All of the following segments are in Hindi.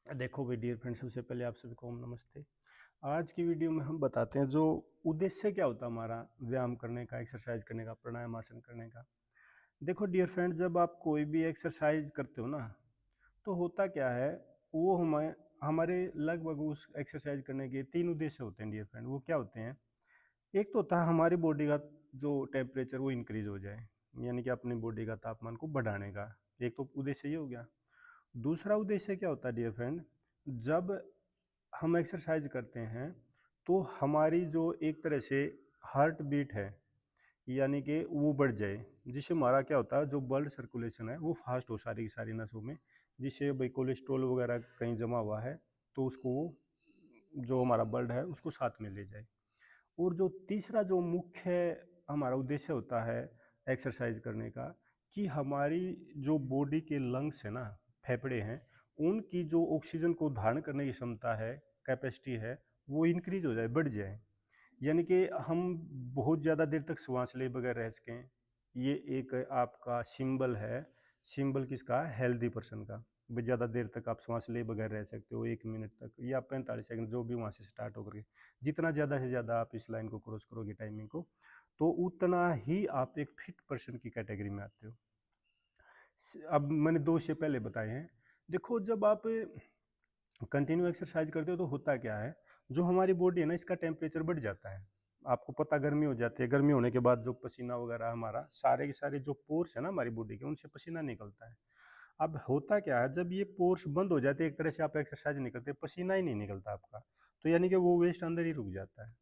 देखो भाई डियर फ्रेंड, सबसे पहले आप सभी को ओम नमस्ते। आज की वीडियो में हम बताते हैं जो उद्देश्य क्या होता है हमारा व्यायाम करने का, एक्सरसाइज करने का, प्राणायाम आसन करने का। देखो डियर फ्रेंड, जब आप कोई भी एक्सरसाइज करते हो ना, तो होता क्या है, वो हमें हमारे लगभग उस एक्सरसाइज करने के तीन उद्देश्य होते हैं डियर फ्रेंड। वो क्या होते हैं? एक तो होता है हमारी बॉडी का जो टेम्परेचर वो इंक्रीज हो जाए, यानी कि अपनी बॉडी का तापमान को बढ़ाने का। एक तो उद्देश्य ये हो गया। दूसरा उद्देश्य क्या होता है डियर फ्रेंड? जब हम एक्सरसाइज करते हैं तो हमारी जो एक तरह से हार्ट बीट है, यानी कि वो बढ़ जाए, जिससे हमारा क्या होता है, जो ब्लड सर्कुलेशन है वो फास्ट हो सारी की सारी नसों में, जिससे भाई कोलेस्ट्रॉल वगैरह कहीं जमा हुआ है तो उसको वो जो हमारा ब्लड है उसको साथ में ले जाए। और जो तीसरा जो मुख्य हमारा उद्देश्य होता है एक्सरसाइज करने का, कि हमारी जो बॉडी के लंग्स है ना, फेफड़े हैं, उनकी जो ऑक्सीजन को धारण करने की क्षमता है, कैपेसिटी है, वो इंक्रीज हो जाए, बढ़ जाए। यानी कि हम बहुत ज़्यादा देर तक सांस ले बगैर रह सकें। ये एक आपका सिंबल है। सिंबल किसका? हेल्दी पर्सन का। भाई ज़्यादा देर तक आप सांस ले बगैर रह सकते हो, 1 मिनट तक या 45 सेकंड, जो भी वहाँ से स्टार्ट होकर के जितना ज़्यादा से ज़्यादा आप इस लाइन को क्रॉस करोगे टाइमिंग को, तो उतना ही आप एक फिट पर्सन की कैटेगरी में आते हो। अब मैंने दो से पहले बताए हैं। देखो, जब आप कंटिन्यू एक्सरसाइज करते हो तो होता क्या है, जो हमारी बॉडी है ना, इसका टेम्परेचर बढ़ जाता है। आपको पता, गर्मी हो जाती है, गर्मी होने के बाद जो पसीना वगैरह हमारा सारे के सारे जो पोर्स है ना हमारी बॉडी के, उनसे पसीना निकलता है। अब होता क्या है, जब ये पोर्स बंद हो जाते हैं, एक तरह से आप एक्सरसाइज नहीं करते, पसीना ही नहीं निकलता आपका, तो यानी कि वो वेस्ट अंदर ही रुक जाता है।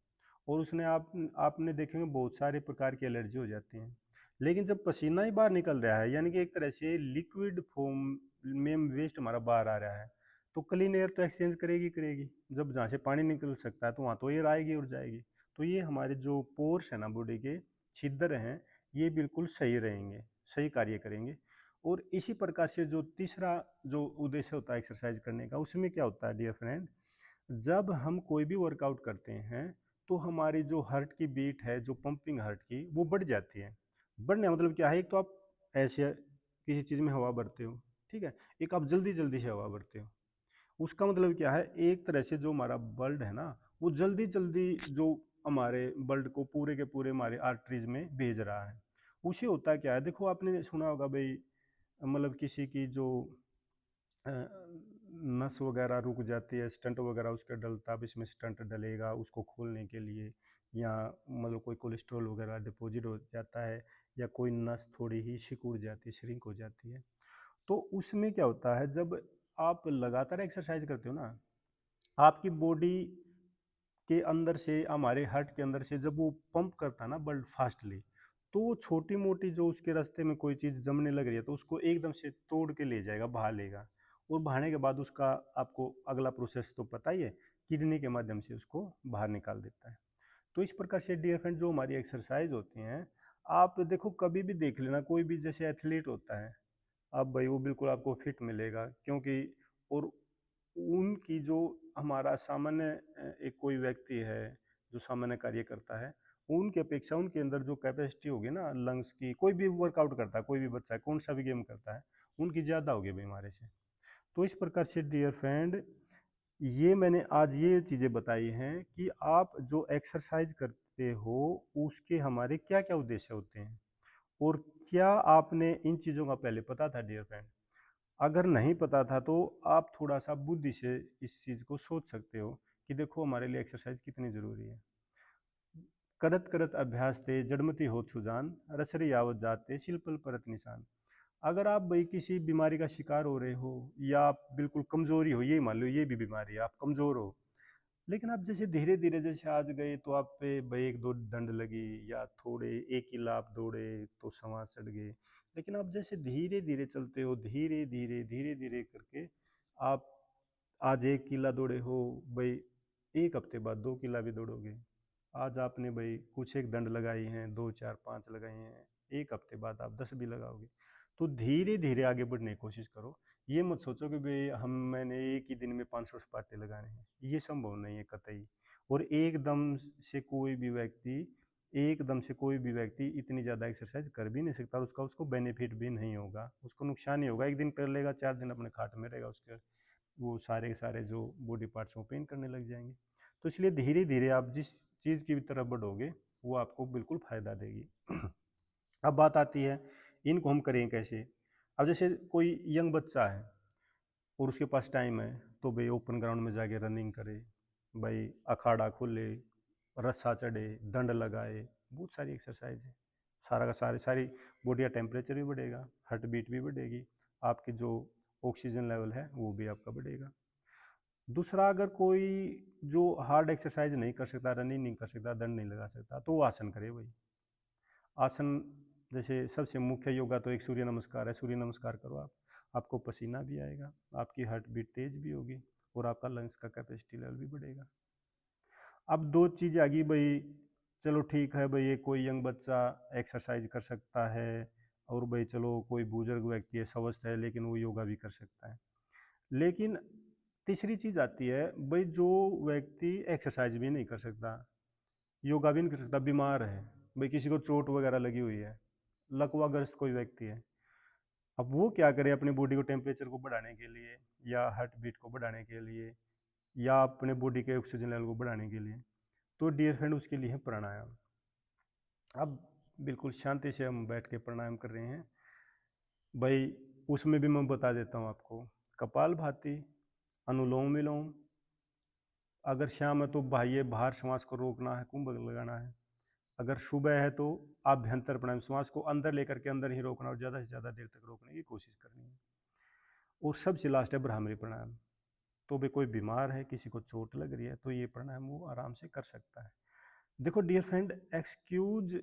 और उसने आपने देखेंगे बहुत सारे प्रकार की एलर्जी हो जाती है। लेकिन जब पसीना ही बाहर निकल रहा है, यानी कि एक तरह से लिक्विड फॉर्म में वेस्ट हमारा बाहर आ रहा है, तो क्लीन एयर तो एक्सचेंज करेगी करेगी। जब जहाँ से पानी निकल सकता है तो वहाँ तो एयर आएगी और जाएगी। तो ये हमारे जो पोर्स है ना बॉडी के, छिद्र हैं, ये बिल्कुल सही रहेंगे, सही कार्य करेंगे। और इसी प्रकार से जो तीसरा जो उद्देश्य होता है एक्सरसाइज करने का, उसमें क्या होता है डियर फ्रेंड, जब हम कोई भी वर्कआउट करते हैं तो हमारी जो हार्ट की बीट है, जो पंपिंग हार्ट की, वो बढ़ जाती है। बढ़ने का मतलब क्या है? एक तो आप ऐसे किसी चीज़ में हवा भरते हो, ठीक है, एक आप जल्दी जल्दी से हवा भरते हो। उसका मतलब क्या है, एक तरह से जो हमारा ब्लड है ना, वो जल्दी जल्दी जो हमारे ब्लड को पूरे के पूरे हमारे आर्टरीज में भेज रहा है। उसे होता क्या है, देखो आपने सुना होगा भाई, मतलब किसी की जो अ, नस वगैरह रुक जाती है, स्टंट वगैरह उसका डलता है, अब इसमें स्टंट डलेगा उसको खोलने के लिए, या मतलब कोई कोलेस्ट्रॉल वगैरह डिपॉजिट हो जाता है, या कोई नस थोड़ी ही सिकुड़ जाती है, श्रिंक हो जाती है, तो उसमें क्या होता है, जब आप लगातार एक्सरसाइज करते हो ना, आपकी बॉडी के अंदर से, हमारे हार्ट के अंदर से जब वो पंप करता है ना ब्लड फास्टली, तो वो छोटी मोटी जो उसके रास्ते में कोई चीज़ जमने लग रही है तो उसको एकदम से तोड़ के ले जाएगा, बहा लेगा। और बहाने के बाद उसका आपको अगला प्रोसेस तो पता ही है, किडनी के माध्यम से उसको बाहर निकाल देता है। तो इस प्रकार से डियर फ्रेंड, जो हमारी एक्सरसाइज होती हैं, आप देखो कभी भी देख लेना, कोई भी जैसे एथलीट होता है, अब भाई वो बिल्कुल आपको फिट मिलेगा, क्योंकि और उनकी जो हमारा सामान्य एक कोई व्यक्ति है जो सामान्य कार्य करता है, उनकी अपेक्षा उनके अंदर जो कैपेसिटी होगी ना लंग्स की, कोई भी वर्कआउट करता है, कोई भी बच्चा कौन सा भी गेम करता है, उनकी ज़्यादा होगी बीमारी से। तो इस प्रकार से डियर फ्रेंड, ये मैंने आज ये चीज़ें बताई हैं कि आप जो एक्सरसाइज करते हो उसके हमारे क्या क्या उद्देश्य होते हैं, और क्या आपने इन चीज़ों का पहले पता था डियर फ्रेंड? अगर नहीं पता था तो आप थोड़ा सा बुद्धि से इस चीज़ को सोच सकते हो कि देखो हमारे लिए एक्सरसाइज कितनी ज़रूरी है। करत करत अभ्यास थे जड़मति होत सुजान, रसरी आवत जाते शिल्पल परत निशान। अगर आप भाई किसी बीमारी का शिकार हो रहे हो, या आप बिल्कुल कमजोरी हो, ये मान लो ये भी बीमारी है, आप कमजोर हो, लेकिन आप जैसे धीरे धीरे जैसे आज गए तो आप पे भाई एक दो दंड लगी, या थोड़े एक किला आप दौड़े तो संवाद चढ़ गए, लेकिन आप जैसे धीरे धीरे चलते हो, धीरे धीरे करके आप आज एक किला दौड़े हो भाई, एक हफ्ते बाद 2 किला भी दौड़ोगे। आज आपने भाई कुछ एक दंड लगाई हैं, 2 4 5 लगाई हैं, एक हफ्ते बाद आप 10 भी लगाओगे। तो धीरे धीरे आगे बढ़ने की कोशिश करो। ये मत सोचो कि भाई मैंने एक ही दिन में 500 सपाटे लगाने हैं, ये संभव नहीं है कतई। और एकदम से कोई भी व्यक्ति इतनी ज़्यादा एक्सरसाइज कर भी नहीं सकता, उसको बेनिफिट भी नहीं होगा, उसको नुकसान ही होगा। एक दिन कर लेगा, 4 दिन अपने खाट में रहेगा उसके, वो सारे के सारे जो बॉडी पार्ट्स वो पेन करने लग जाएंगे। तो इसलिए धीरे धीरे आप जिस चीज़ की तरफ बढ़ोगे वो आपको बिल्कुल फ़ायदा देगी। अब बात आती है इनको हम करें कैसे। अब जैसे कोई यंग बच्चा है और उसके पास टाइम है तो भाई ओपन ग्राउंड में जाके रनिंग करे, भाई अखाड़ा खोले, रस्सा चढ़े, दंड लगाए, बहुत सारी एक्सरसाइज है। सारा का सारी सारी बॉडी का टेम्परेचर भी बढ़ेगा, हार्ट बीट भी बढ़ेगी, आपकी जो ऑक्सीजन लेवल है वो भी आपका बढ़ेगा। दूसरा, अगर कोई जो हार्ड एक्सरसाइज नहीं कर सकता, रनिंग नहीं कर सकता, दंड नहीं लगा सकता, तो वो आसन करे भाई। आसन जैसे सबसे मुख्य योगा तो एक सूर्य नमस्कार है, सूर्य नमस्कार करो आप, आपको पसीना भी आएगा, आपकी हार्ट बीट तेज भी होगी और आपका लंग्स का कैपेसिटी लेवल भी बढ़ेगा। अब दो चीज़ आ गई भाई, चलो ठीक है भाई ये कोई यंग बच्चा एक्सरसाइज कर सकता है और भाई चलो कोई बुजुर्ग व्यक्ति है स्वस्थ है लेकिन वो योगा भी कर सकता है। लेकिन तीसरी चीज़ आती है भाई, जो व्यक्ति एक्सरसाइज भी नहीं कर सकता, योगा भी नहीं कर सकता, बीमार है, भाई किसी को चोट वगैरह लगी हुई है, लकवाग्रस्त कोई व्यक्ति है, अब वो क्या करे अपने बॉडी को टेम्परेचर को बढ़ाने के लिए या हार्ट बीट को बढ़ाने के लिए या अपने बॉडी के ऑक्सीजन लेवल को बढ़ाने के लिए, तो डियर फ्रेंड उसके लिए है प्राणायाम। अब बिल्कुल शांति से हम बैठ के प्राणायाम कर रहे हैं भाई, उसमें भी मैं बता देता हूँ आपको। कपालभाति, अनुलोम विलोम, अगर शाम है तो बाह्य बाहर श्वास को रोकना है, कुंभक लगाना है। अगर सुबह है तो आभ्यंतर प्राणायाम, श्वास को अंदर लेकर के अंदर ही रोकना और ज़्यादा से ज़्यादा देर तक रोकने की कोशिश करनी है। और सबसे लास्ट है भ्रामरी प्राणायाम। तो भी कोई बीमार है, किसी को चोट लग रही है, तो ये प्राणायाम वो आराम से कर सकता है। देखो डियर फ्रेंड, एक्सक्यूज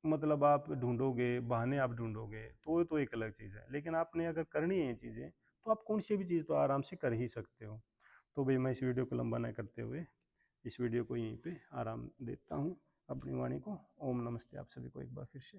मतलब आप ढूंढोगे, बहाने आप ढूंढोगे तो एक अलग चीज़ है, लेकिन आपने अगर करनी है ये चीज़ें तो आप कौन सी भी चीज़ तो आराम से कर ही सकते हो। तो भाई मैं इस वीडियो को लंबा न करते हुए इस वीडियो को यहीं पे आराम देता हूँ अपनी वाणी को। ओम नमस्ते आप सभी को एक बार फिर से।